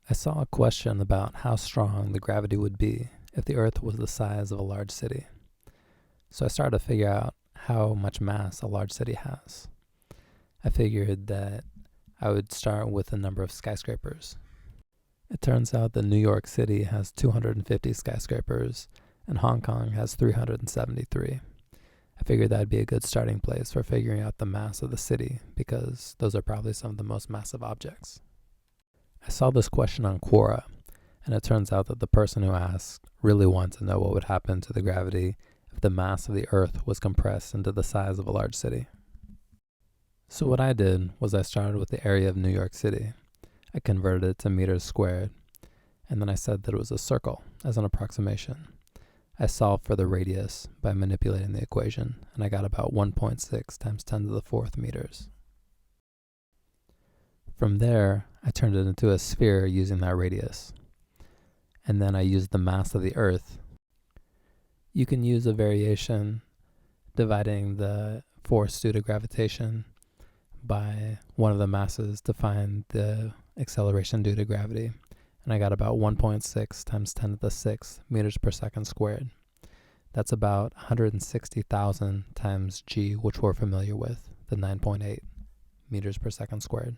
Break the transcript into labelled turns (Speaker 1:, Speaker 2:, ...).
Speaker 1: I saw a question about how strong the gravity would be if the Earth was the size of a large city. So I started to figure out how much mass a large city has. I figured that I would start with the number of skyscrapers. It turns out that New York City has 250 skyscrapers and Hong Kong has 373. I figured that'd be a good starting place for figuring out the mass of the city because those are probably some of the most massive objects. I saw this question on Quora, and it turns out that the person who asked really wanted to know what would happen to the gravity if the mass of the Earth was compressed into the size of a large city. So what I did was I started with the area of New York City. I converted it to meters squared, and then I said that it was a circle as an approximation. I solved for the radius by manipulating the equation, and I got about 1.6 times 10 to the fourth meters. From there, I turned it into a sphere using that radius. And then I used the mass of the Earth. You can use a variation dividing the force due to gravitation by one of the masses to find the acceleration due to gravity. And I got about 1.6 times 10 to the 6th meters per second squared. That's about 160,000 times g, which we're familiar with, the 9.8 meters per second squared.